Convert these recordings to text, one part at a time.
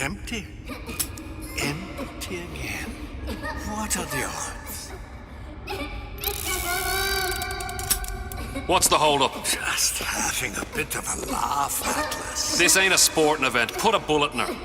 Empty. Empty again. What are the odds? What's the hold-up? Just having a bit of a laugh, Atlas. This ain't a sporting event. Put a bullet in her.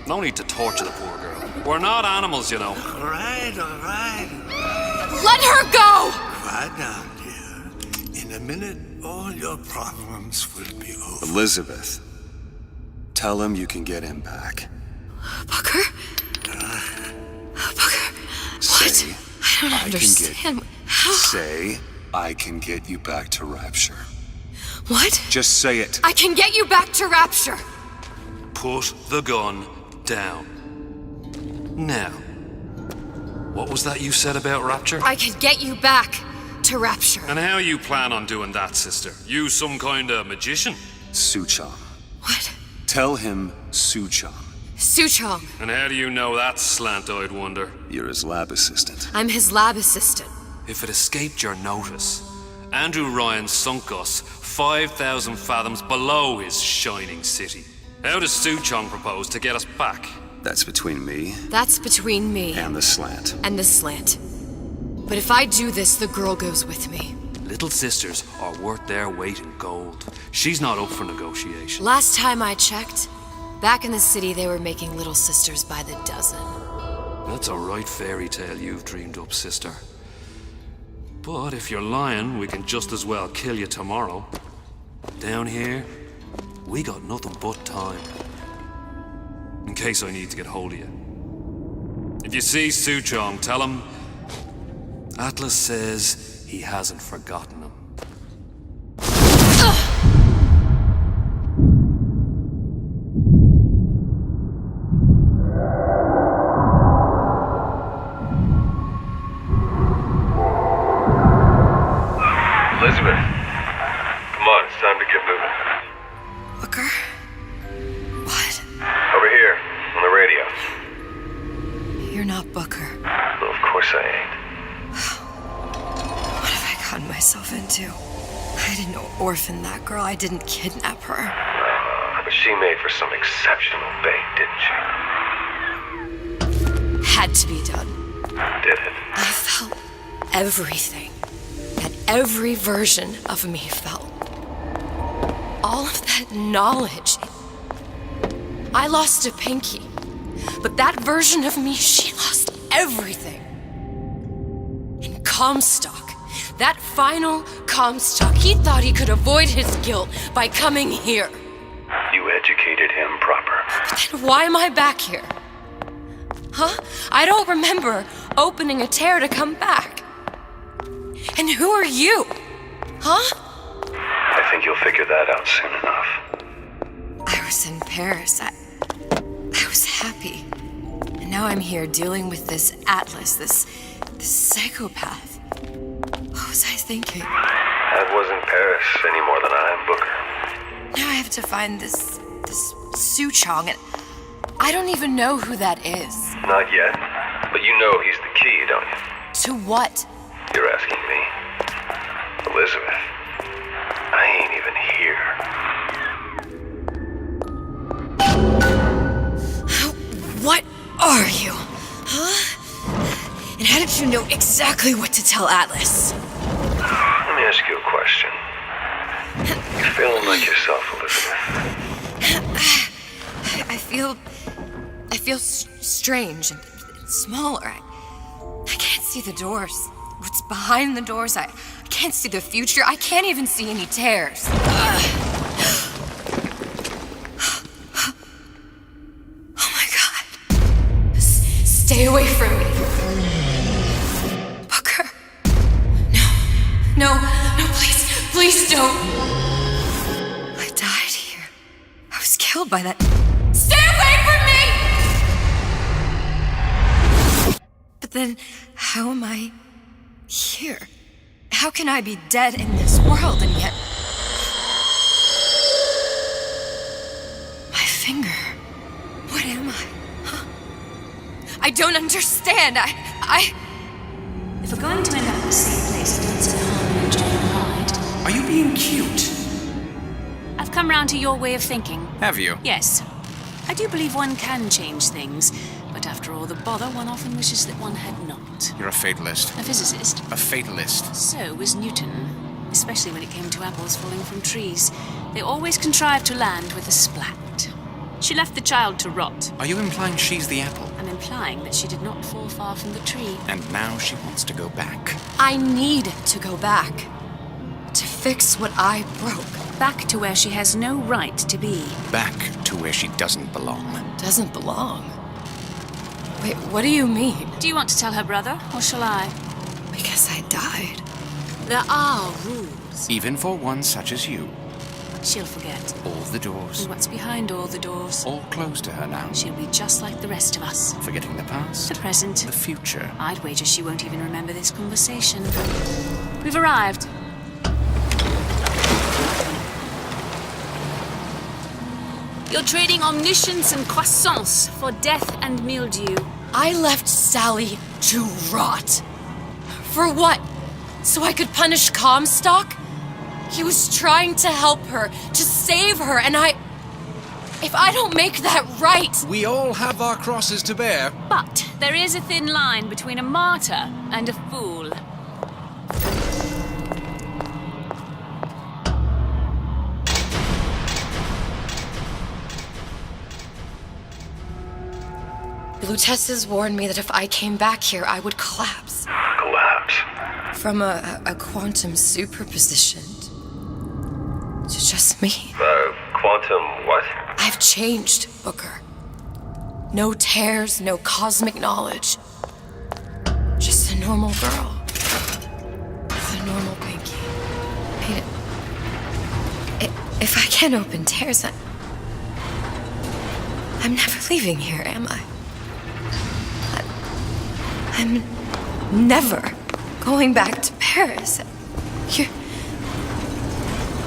No need to torture the poor girl. We're not animals, you know. All right. Let her go! Quiet down, dear. In a minute, all your problems will be over. Elizabeth, tell him you can get him back. Booker? Booker, Say, what? I don't understand. How? Say, I can get you back to Rapture. What? Just say it. I can get you back to Rapture! Put the gun down. Now, what was that you said about Rapture? I can get you back to Rapture. And how you plan on doing that, sister? You some kind of magician? Suchong. What? Tell him Suchong. Suchong. And how do you know that, slant-eyed wonder? You're his lab assistant. I'm his lab assistant. If it escaped your notice, Andrew Ryan sunk us 5,000 fathoms below his shining city. How does Suchong propose to get us back? That's between me That's between me and the slant. and the slant. But if I do this, the girl goes with me. Little sisters are worth their weight in gold. She's not up for negotiation. Last time I checked, back in the city they were making little sisters by the dozen. That's a right fairy tale you've dreamed up, sister. But if you're lying, we can just as well kill you tomorrow. Down here, we got nothing but time. In case I need to get hold of you. If you see Suchong, tell him Atlas says he hasn't forgotten him. Elizabeth, come on, it's time to get moving. Booker? What? Over here, on the radio. You're not Booker. Well, of course I ain't. What have I gotten myself into? I didn't orphan that girl. I didn't kidnap her. But she made for some exceptional bait, didn't she? Had to be done. Did it? I felt everything that every version of me felt. All of that knowledge. I lost a pinky, but that version of me, she lost everything. And Comstock, that final Comstock, he thought he could avoid his guilt by coming here. You educated him proper. But then why am I back here? Huh? I don't remember opening a tear to come back. And who are you? Huh? I think you'll figure that out soon enough. I was in Paris. I was happy. And now I'm here dealing with this Atlas, this psychopath. What was I thinking? That wasn't Paris any more than I am Booker. Now I have to find this Suchong, and I don't even know who that is. Not yet, but you know he's the key, don't you? To what? You're asking me. Elizabeth, I ain't even here. What are you? Huh? And how did you know exactly what to tell Atlas? Let me ask you a question. You feeling like yourself, Elizabeth? I feel strange and smaller. I can't see the doors. What's behind the doors? I can't see the future. I can't even see any tears. Oh my God. Stay away from me. Booker. No, please don't. I died here. I was killed by that. Stay away from me! But then, how am I here? How can I be dead in this world and yet... My finger. What am I? Huh? I don't understand. If we're going to end up in the same place at once in harmony and join the hide... Are you being cute? I've come round to your way of thinking. Have you? Yes. I do believe one can change things, but after all the bother, one often wishes that one had not. You're a fatalist. A physicist. A fatalist. So was Newton, especially when it came to apples falling from trees. They always contrived to land with a splat. She left the child to rot. Are you implying she's the apple? I'm implying that she did not fall far from the tree. And now she wants to go back. I need to go back. To fix what I broke. Back to where she has no right to be. Back to where she doesn't belong. Doesn't belong. Wait, what do you mean? Do you want to tell her brother, or shall I? Because I died. There are rules. Even for one such as you. She'll forget. All the doors. And what's behind all the doors? All closed to her now. She'll be just like the rest of us. Forgetting the past. The present. The future. I'd wager she won't even remember this conversation. We've arrived. You're trading omniscience and croissance for death and mildew. I left Sally to rot. For what? So I could punish Comstock? He was trying to help her, to save her, and if I don't make that right... We all have our crosses to bear. But there is a thin line between a martyr and a fool. Lutesses warned me that if I came back here, I would collapse. Collapse. From a quantum superposition to just me. Quantum what? I've changed, Booker. No tears, no cosmic knowledge. Just a normal girl. With a normal pinky. If I can't open tears, I'm never leaving here, am I? I'm never going back to Paris.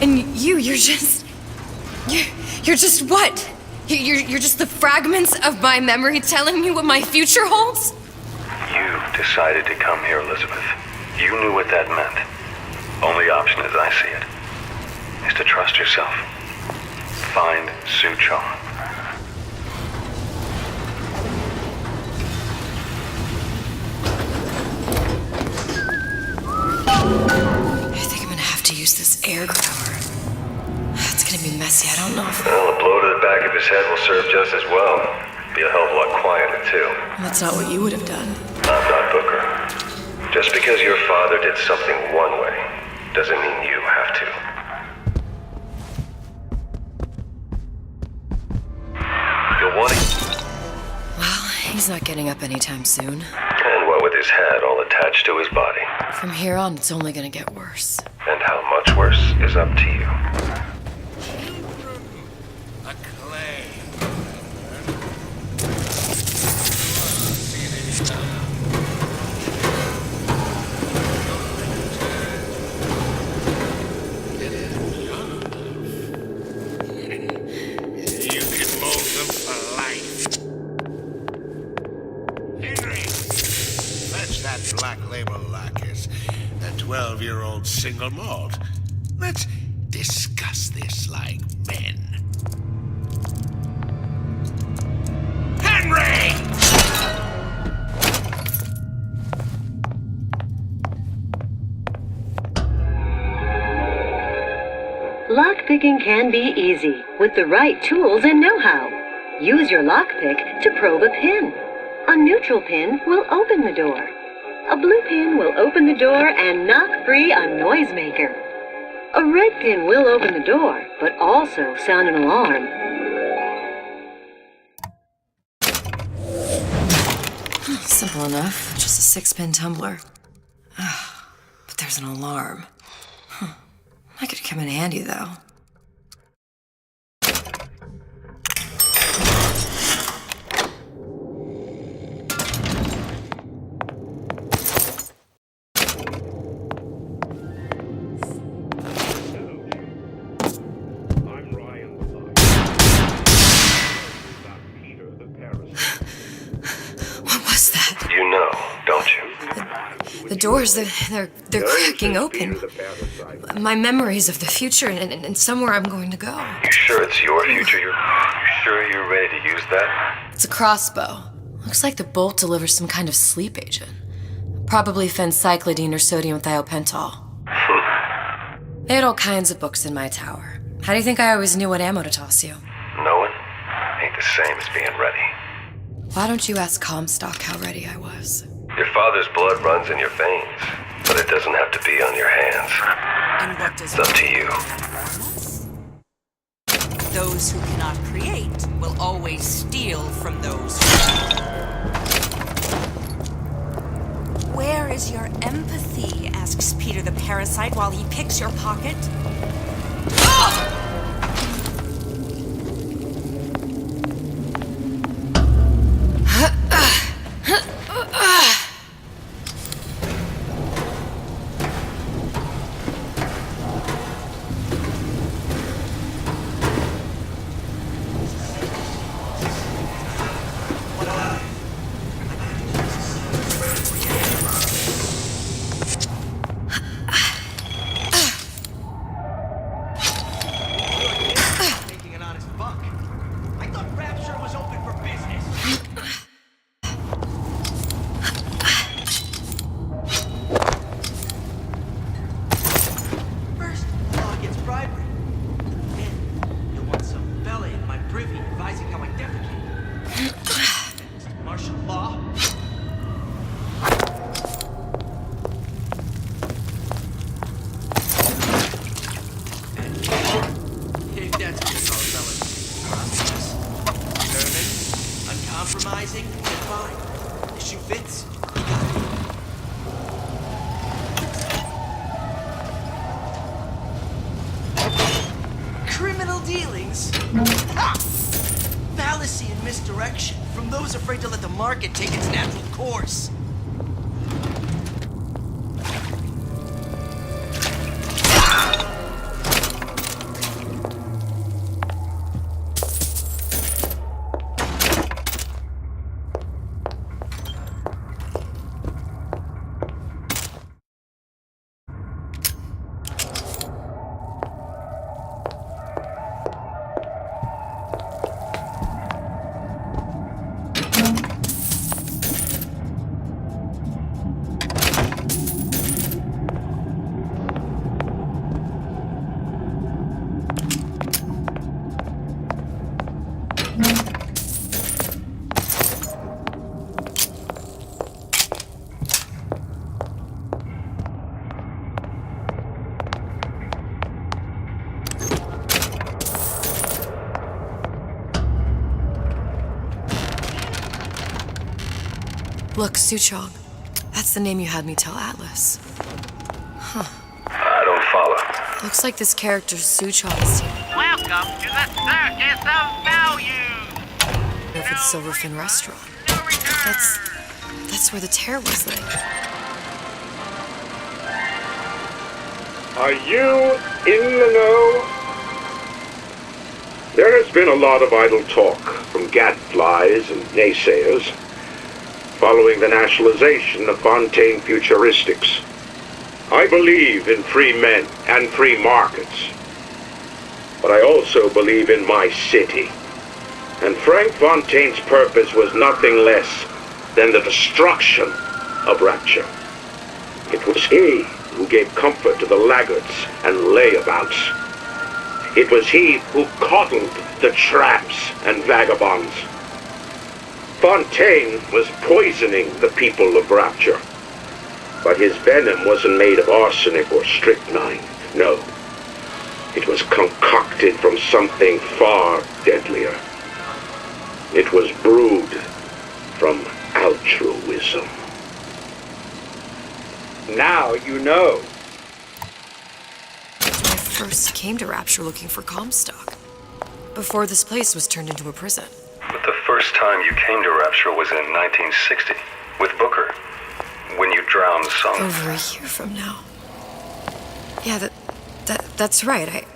You're just what? You're just the fragments of my memory telling me what my future holds? You decided to come here, Elizabeth. You knew what that meant. Only option, as I see it, is to trust yourself. Find Suchong. I think I'm gonna have to use this air grabber. It's gonna be messy, I don't know if... Well, a blow to the back of his head will serve just as well. Be a hell of a lot quieter, too. That's not what you would have done. I'm not Booker. Just because your father did something one way, doesn't mean you have to. You'll want to... Well, he's not getting up anytime soon. And what with his head all attached to his body. From here on, it's only gonna get worse. And how much worse is up to you. You can mold them for life. Henry, fetch that Black Label Lacquers, the 12-year-old single malt. Let's discuss this like men. Henry! Lockpicking can be easy with the right tools and know-how. Use your lockpick to probe a pin. A neutral pin will open the door. A blue pin will open the door and knock free a noisemaker. A red pin will open the door, but also sound an alarm. Simple enough, just a 6-pin tumbler. But there's an alarm. That could come in handy, though. What was that? You know, don't you? The doors, they're cracking open. My memories of the future and somewhere I'm going to go. You sure it's your future you're Sure you're ready to use that? It's a crossbow. Looks like the bolt delivers some kind of sleep agent. Probably phencyclidine or sodium thiopental. They had all kinds of books in my tower. How do you think I always knew what ammo to toss you? Knowing ain't the same as being ready. Why don't you ask Comstock how ready I was? Your father's blood runs in your veins, but it doesn't have to be on your hands. And what does It's up to you. Those who cannot create will always steal from those who... Where is your empathy? Asks Peter the parasite while he picks your pocket. Uncompromising, and fine. Issue fits. Criminal dealings? Ha! Fallacy and misdirection from those afraid to let the market take its natural course. Look, Suchong. That's the name you had me tell Atlas. Huh. I don't follow. Looks like this character's Suchong's team. Welcome to the Circus of Value! Over the Silverfin restaurant. That's where the tear was then. Are you in the know? There has been a lot of idle talk from gadflies and naysayers following the nationalization of Fontaine Futuristics. I believe in free men and free markets, but I also believe in my city. And Frank Fontaine's purpose was nothing less than the destruction of Rapture. It was he who gave comfort to the laggards and layabouts. It was he who coddled the tramps and vagabonds. Fontaine was poisoning the people of Rapture, but his venom wasn't made of arsenic or strychnine. No, it was concocted from something far deadlier. It was brewed from altruism. Now you know. I first came to Rapture looking for Comstock, before this place was turned into a prison. But the first time you came to Rapture was in 1960, with Booker, when you drowned some... Over a year from now. Yeah, that's right.